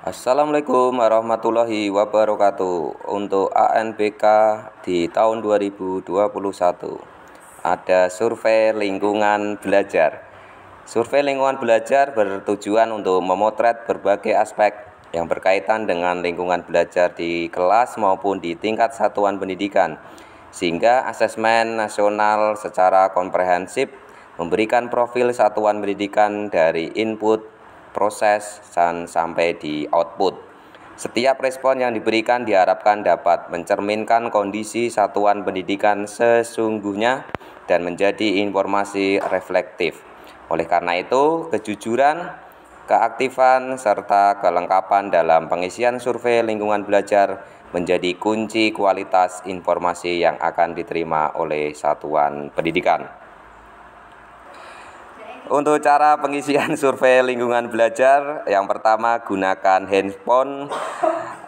Assalamualaikum warahmatullahi wabarakatuh. Untuk ANBK di tahun 2021 ada survei lingkungan belajar. Survei lingkungan belajar bertujuan untuk memotret berbagai aspek yang berkaitan dengan lingkungan belajar di kelas maupun di tingkat satuan pendidikan, sehingga asesmen nasional secara komprehensif memberikan profil satuan pendidikan dari input, proses, dan sampai di output. Setiap respon yang diberikan diharapkan dapat mencerminkan kondisi satuan pendidikan sesungguhnya dan menjadi informasi reflektif. Oleh karena itu, kejujuran, keaktifan, serta kelengkapan dalam pengisian survei lingkungan belajar menjadi kunci kualitas informasi yang akan diterima oleh satuan pendidikan. Untuk cara pengisian survei lingkungan belajar, yang pertama gunakan handphone,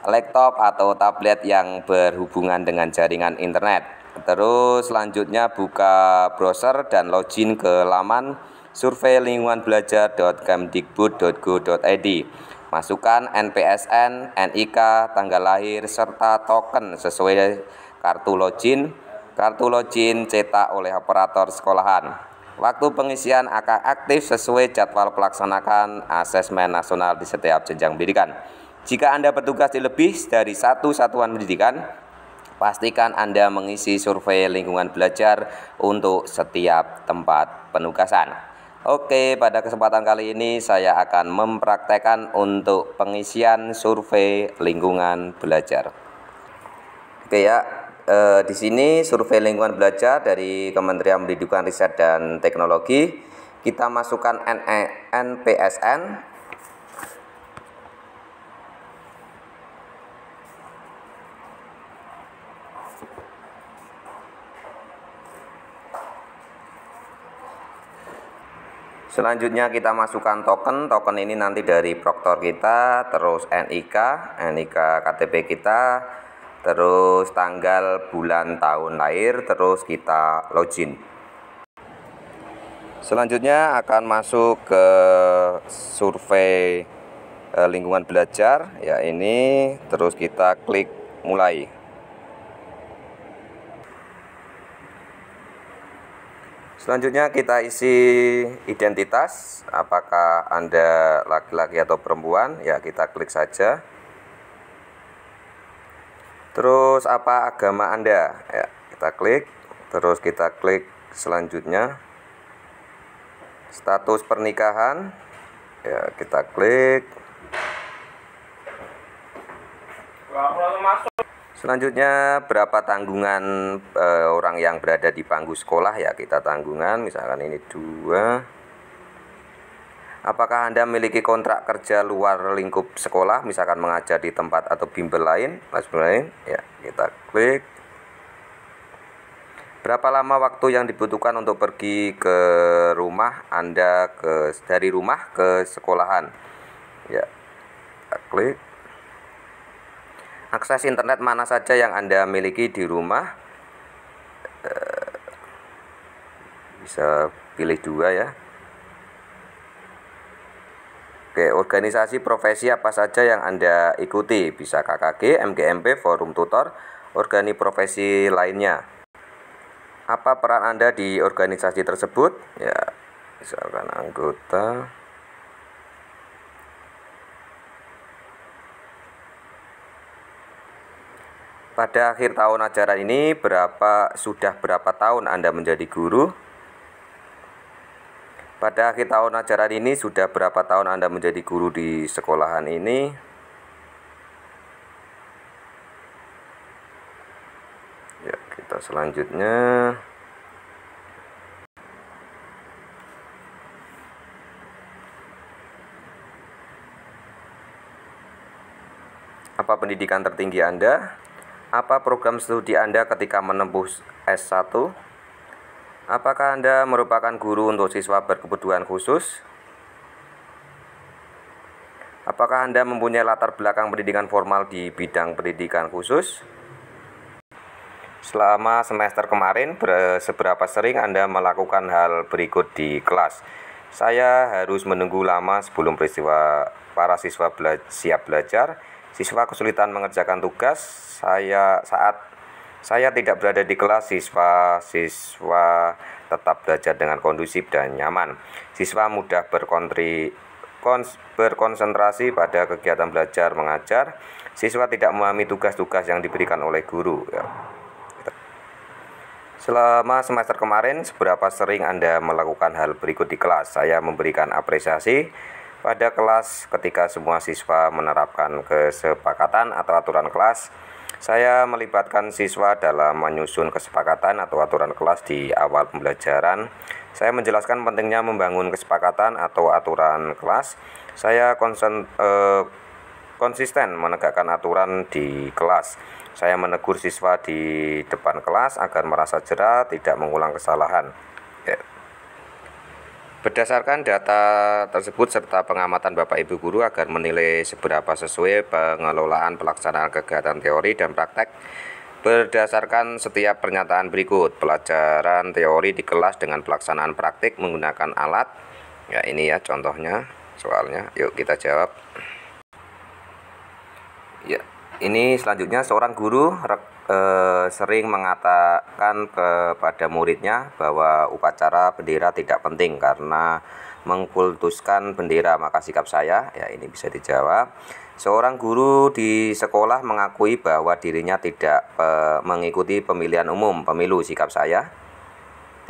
laptop atau tablet yang berhubungan dengan jaringan internet. Terus selanjutnya buka browser dan login ke laman surveilingkunganbelajar.kemdikbud.go.id. Masukkan NPSN, NIK, tanggal lahir, serta token sesuai kartu login cetak oleh operator sekolahan. Waktu pengisian akan aktif sesuai jadwal pelaksanaan asesmen nasional di setiap jenjang pendidikan. Jika Anda bertugas di lebih dari satu satuan pendidikan, pastikan Anda mengisi survei lingkungan belajar untuk setiap tempat penugasan. Oke, pada kesempatan kali ini saya akan mempraktekkan untuk pengisian survei lingkungan belajar. Oke ya. Di sini survei lingkungan belajar dari Kementerian Pendidikan Riset dan Teknologi. Kita masukkan NPSN. Selanjutnya kita masukkan token ini nanti dari proktor kita, terus NIK KTP kita, terus tanggal, bulan, tahun lahir, terus kita login. Selanjutnya akan masuk ke survei lingkungan belajar, ya ini, terus kita klik mulai. Selanjutnya kita isi identitas, apakah Anda laki-laki atau perempuan, ya kita klik saja. Terus apa agama Anda, ya kita klik, terus kita klik selanjutnya. Status pernikahan, ya kita klik. Selanjutnya berapa tanggungan orang yang berada di bangku sekolah, ya kita tanggungan, misalkan ini 2. Apakah Anda memiliki kontrak kerja luar lingkup sekolah, misalkan mengajar di tempat atau bimbel lain, ya kita klik. Berapa lama waktu yang dibutuhkan untuk pergi ke rumah Anda dari rumah ke sekolahan, ya kita klik. Akses internet mana saja yang Anda miliki di rumah, bisa pilih 2 ya. Oke, organisasi profesi apa saja yang Anda ikuti? Bisa KKG, MGMP, forum tutor, organi profesi lainnya. Apa peran Anda di organisasi tersebut? Ya, misalkan anggota. Pada akhir tahun ajaran ini sudah berapa tahun Anda menjadi guru? Pada akhir tahun ajaran ini sudah berapa tahun Anda menjadi guru di sekolahan ini? Ya, kita selanjutnya. Apa pendidikan tertinggi Anda? Apa program studi Anda ketika menempuh S1? Apakah Anda merupakan guru untuk siswa berkebutuhan khusus? Apakah Anda mempunyai latar belakang pendidikan formal di bidang pendidikan khusus? Selama semester kemarin, seberapa sering Anda melakukan hal berikut di kelas? Saya harus menunggu lama sebelum peristiwa para siswa siap belajar. Siswa kesulitan mengerjakan tugas. Saat saya tidak berada di kelas, siswa tetap belajar dengan kondusif dan nyaman. Siswa mudah berkonsentrasi pada kegiatan belajar mengajar. Siswa tidak memahami tugas-tugas yang diberikan oleh guru. Selama semester kemarin, seberapa sering Anda melakukan hal berikut di kelas? Saya memberikan apresiasi pada kelas ketika semua siswa menerapkan kesepakatan atau aturan kelas. Saya melibatkan siswa dalam menyusun kesepakatan atau aturan kelas di awal pembelajaran. Saya menjelaskan pentingnya membangun kesepakatan atau aturan kelas. Saya konsisten menegakkan aturan di kelas. Saya menegur siswa di depan kelas agar merasa jera, tidak mengulang kesalahan. Berdasarkan data tersebut serta pengamatan Bapak Ibu Guru agar menilai seberapa sesuai pengelolaan pelaksanaan kegiatan teori dan praktek, berdasarkan setiap pernyataan berikut: pelajaran teori di kelas dengan pelaksanaan praktik menggunakan alat. Ya, ini ya contohnya soalnya. Yuk kita jawab. Ya, ini selanjutnya seorang guru sering mengatakan kepada muridnya bahwa upacara bendera tidak penting karena mengkultuskan bendera, maka sikap saya, ya ini bisa dijawab. Seorang guru di sekolah mengakui bahwa dirinya tidak mengikuti pemilihan umum pemilu, sikap saya.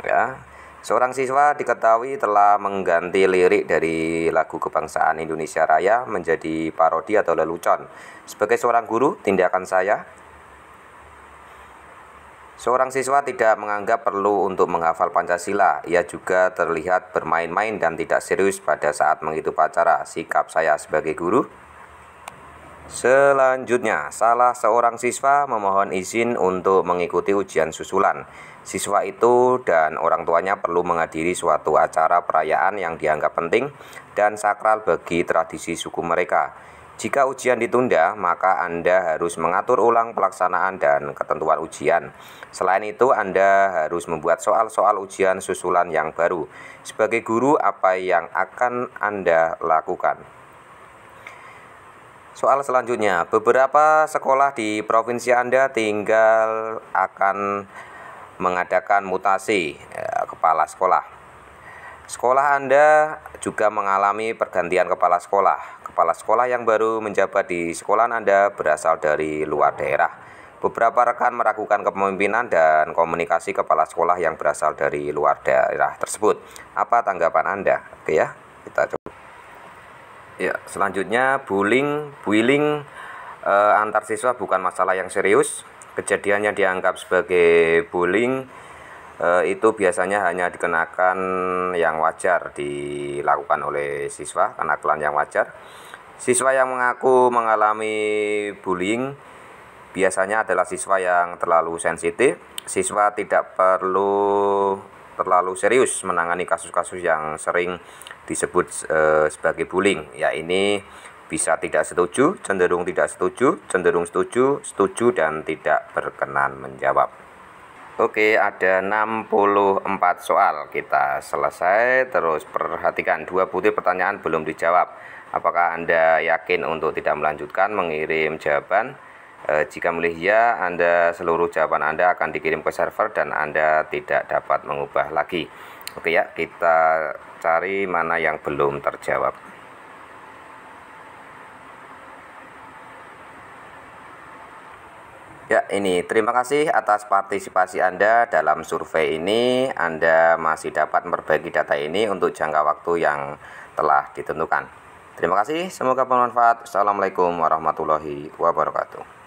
Ya. Seorang siswa diketahui telah mengganti lirik dari lagu kebangsaan Indonesia Raya menjadi parodi atau lelucon. Sebagai seorang guru, tindakan saya. Seorang siswa tidak menganggap perlu untuk menghafal Pancasila. Ia juga terlihat bermain-main dan tidak serius pada saat menghitung upacara. Sikap saya sebagai guru. Selanjutnya, salah seorang siswa memohon izin untuk mengikuti ujian susulan. Siswa itu dan orang tuanya perlu menghadiri suatu acara perayaan yang dianggap penting dan sakral bagi tradisi suku mereka. Jika ujian ditunda, maka Anda harus mengatur ulang pelaksanaan dan ketentuan ujian. Selain itu, Anda harus membuat soal-soal ujian susulan yang baru. Sebagai guru, apa yang akan Anda lakukan? Soal selanjutnya, beberapa sekolah di provinsi Anda tinggal akan mengadakan mutasi kepala sekolah. Sekolah Anda juga mengalami pergantian kepala sekolah. Kepala sekolah yang baru menjabat di sekolah Anda berasal dari luar daerah. Beberapa rekan meragukan kepemimpinan dan komunikasi kepala sekolah yang berasal dari luar daerah tersebut. Apa tanggapan Anda? Oke ya, kita coba. Ya, selanjutnya bullying antar siswa bukan masalah yang serius. Kejadian yang dianggap sebagai bullying itu biasanya hanya dikenakan yang wajar dilakukan oleh siswa, kenakalan yang wajar. Siswa yang mengaku mengalami bullying biasanya adalah siswa yang terlalu sensitif. Siswa tidak perlu terlalu serius menangani kasus-kasus yang sering disebut sebagai bullying. Ya, ini bisa tidak setuju, cenderung tidak setuju, cenderung setuju, setuju, dan tidak berkenan menjawab. Oke, ada 64 soal. Kita selesai, terus perhatikan 2 butir pertanyaan belum dijawab. Apakah Anda yakin untuk tidak melanjutkan mengirim jawaban? Jika milih ya, seluruh jawaban Anda akan dikirim ke server dan Anda tidak dapat mengubah lagi. Oke ya, kita cari mana yang belum terjawab. Ya, ini terima kasih atas partisipasi Anda dalam survei ini. Anda masih dapat memperbaiki data ini untuk jangka waktu yang telah ditentukan. Terima kasih, semoga bermanfaat. Assalamualaikum warahmatullahi wabarakatuh.